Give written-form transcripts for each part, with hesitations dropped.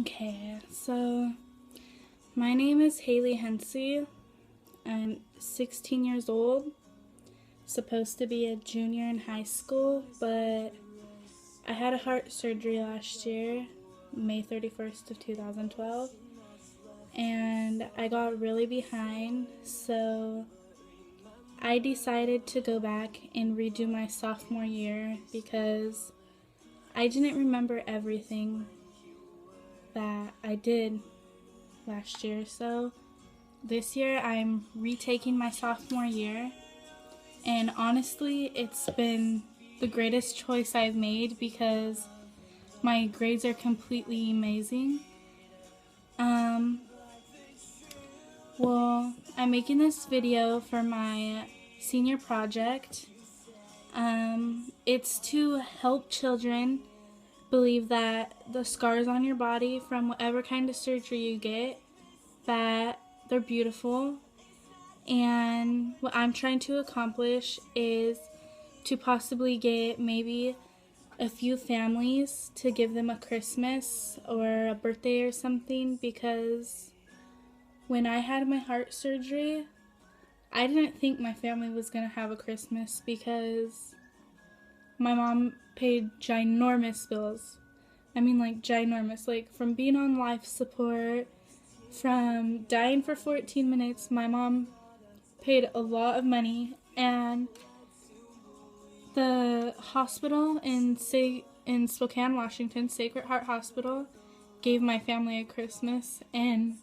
Okay, so my name is Haley Hensey. I'm 16 years old, supposed to be a junior in high school, but I had a heart surgery last year, May 31st of 2012, and I got really behind, so I decided to go back and redo my sophomore year because I didn't remember everything that I did last year. So this year I'm retaking my sophomore year, and honestly it's been the greatest choice I've made because my grades are completely amazing. Well, I'm making this video for my senior project. It's to help children believe that the scars on your body from whatever kind of surgery you get, that they're beautiful. And what I'm trying to accomplish is to possibly get maybe a few families to give them a Christmas or a birthday or something, because when I had my heart surgery, I didn't think my family was going to have a Christmas because my mom paid ginormous bills. I mean, like, ginormous. Like, from being on life support, from dying for 14 minutes, my mom paid a lot of money, and the hospital in Spokane, Washington, Sacred Heart Hospital, gave my family a Christmas, and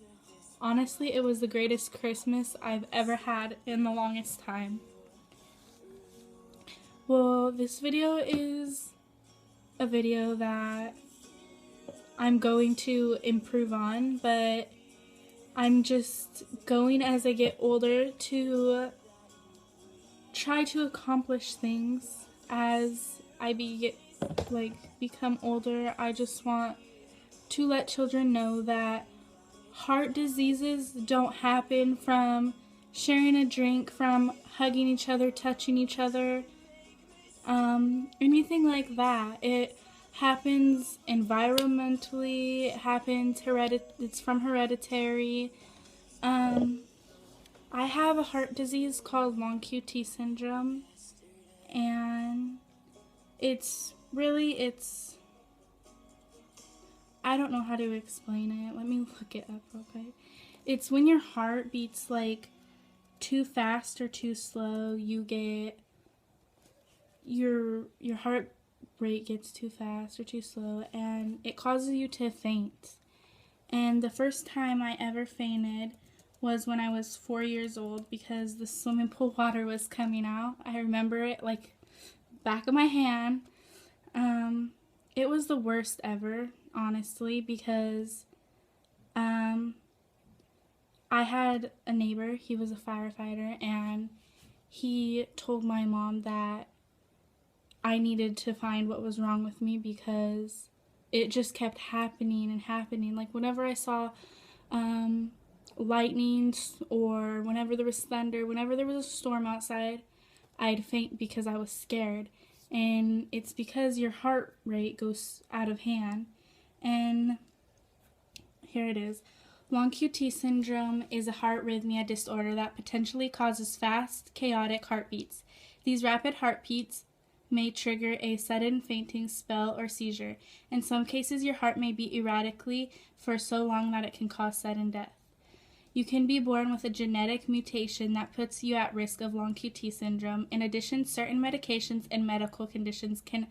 honestly, it was the greatest Christmas I've ever had in the longest time. Well, this video is a video that I'm going to improve on, but I'm just going as I get older to try to accomplish things as I become older. I just want to let children know that heart diseases don't happen from sharing a drink, from hugging each other, touching each other, anything like that. It happens environmentally, it happens it's from hereditary. I have a heart disease called long QT syndrome, and it's I don't know how to explain it. Let me look it up real quick. It's when your heart beats like too fast or too slow. You get your heart rate gets too fast or too slow, and it causes you to faint. And the first time I ever fainted was when I was 4 years old because the swimming pool water was coming out. I remember it like back of my hand. It was the worst ever, honestly, because I had a neighbor. He was a firefighter, and he told my mom that I needed to find what was wrong with me because it just kept happening and happening. Like, whenever I saw lightnings, or whenever there was thunder, whenever there was a storm outside, I'd faint because I was scared. And it's because your heart rate goes out of hand. And here it is. Long QT syndrome is a heart rhythmia disorder that potentially causes fast, chaotic heartbeats. These rapid heartbeats may trigger a sudden fainting spell or seizure. In some cases, your heart may beat erratically for so long that it can cause sudden death. You can be born with a genetic mutation that puts you at risk of long QT syndrome. In addition, certain medications and medical conditions can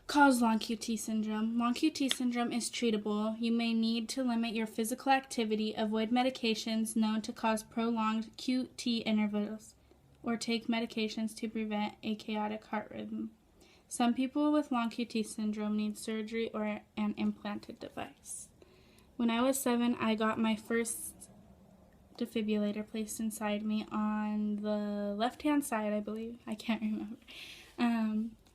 cause long QT syndrome. Long QT syndrome is treatable. You may need to limit your physical activity, avoid medications known to cause prolonged QT intervals, or take medications to prevent a chaotic heart rhythm. Some people with long QT syndrome need surgery or an implanted device. When I was 7, I got my first defibrillator placed inside me on the left-hand side, I believe. I can't remember.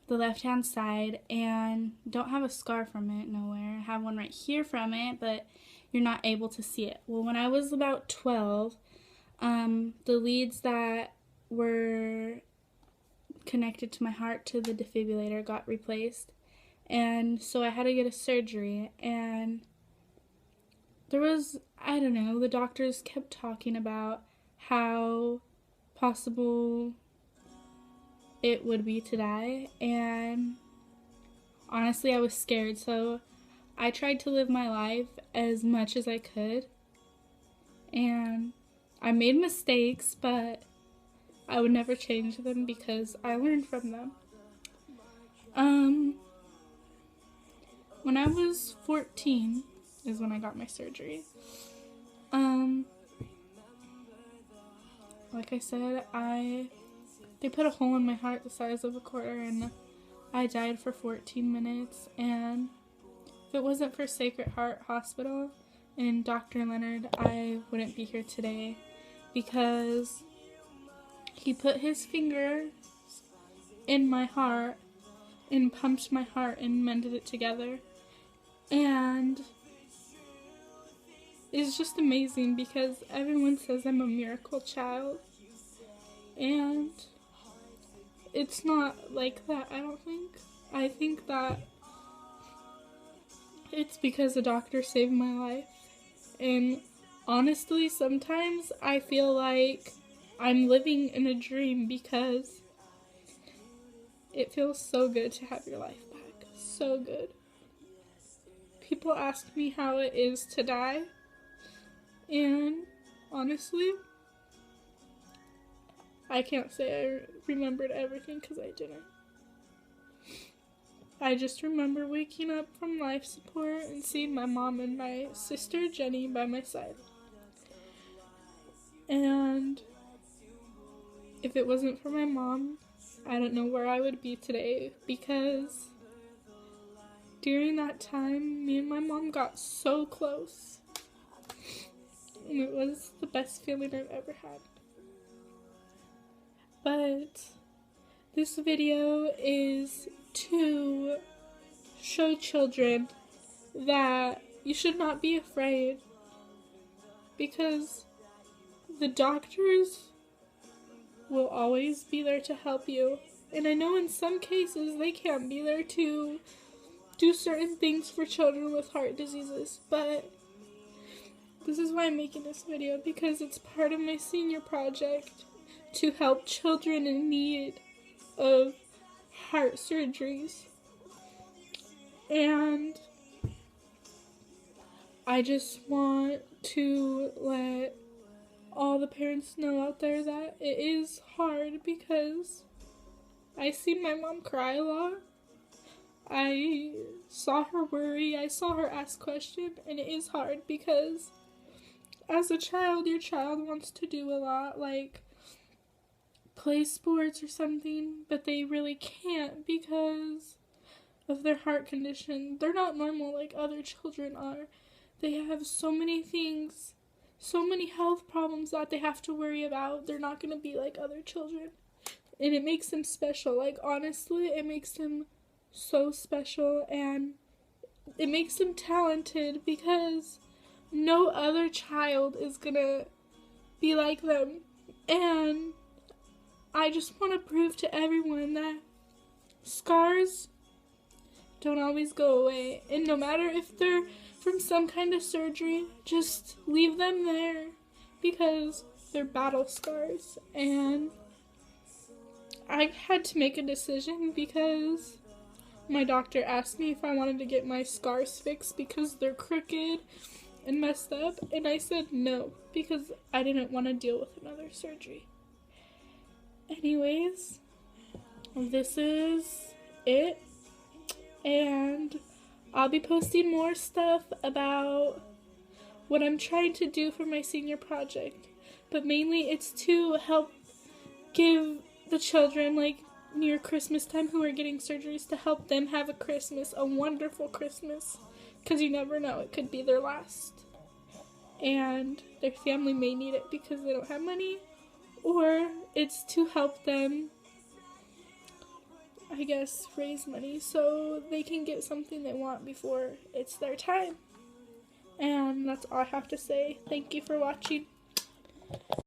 The left-hand side, and don't have a scar from it nowhere. I have one right here from it, but you're not able to see it. Well, when I was about 12, the leads that were connected to my heart to the defibrillator got replaced, and so I had to get a surgery, and I don't know, the doctors kept talking about how possible it would be to die, and honestly, I was scared, so I tried to live my life as much as I could, and I made mistakes, but I would never change them because I learned from them. When I was 14 is when I got my surgery. Like I said, they put a hole in my heart the size of a quarter, and I died for 14 minutes, and if it wasn't for Sacred Heart Hospital and Dr. Leonard, I wouldn't be here today, because he put his finger in my heart and pumped my heart and mended it together. And it's just amazing because everyone says I'm a miracle child. And it's not like that, I don't think. I think that it's because a doctor saved my life. And honestly, sometimes I feel like I'm living in a dream because it feels so good to have your life back. So good. People ask me how it is to die, and honestly, I can't say I remembered everything because I didn't. I just remember waking up from life support and seeing my mom and my sister Jenny by my side. And if it wasn't for my mom, I don't know where I would be today, because during that time, me and my mom got so close. And it was the best feeling I've ever had. But this video is to show children that you should not be afraid, because the doctors will always be there to help you. And I know in some cases they can't be there to do certain things for children with heart diseases, but this is why I'm making this video, because it's part of my senior project to help children in need of heart surgeries. And I just want to let all the parents know out there that it is hard, because I see my mom cry a lot. I saw her worry, I saw her ask questions, and it is hard because as a child, your child wants to do a lot, like play sports or something, but they really can't because of their heart condition. They're not normal like other children are. They have so many things, so many health problems that they have to worry about. They're not going to be like other children. And it makes them special. Like, honestly, it makes them so special, and it makes them talented, because no other child is gonna be like them. And I just want to prove to everyone that scars don't always go away, and no matter if they're from some kind of surgery, just leave them there, because they're battle scars. And I had to make a decision because my doctor asked me if I wanted to get my scars fixed because they're crooked and messed up, and I said no, because I didn't want to deal with another surgery. Anyways, this is it, and I'll be posting more stuff about what I'm trying to do for my senior project, but mainly it's to help give the children, like, near Christmas time who are getting surgeries, to help them have a wonderful Christmas, because you never know, it could be their last, and their family may need it because they don't have money, or it's to help them, I guess, raise money so they can get something they want before it's their time. And that's all I have to say. Thank you for watching.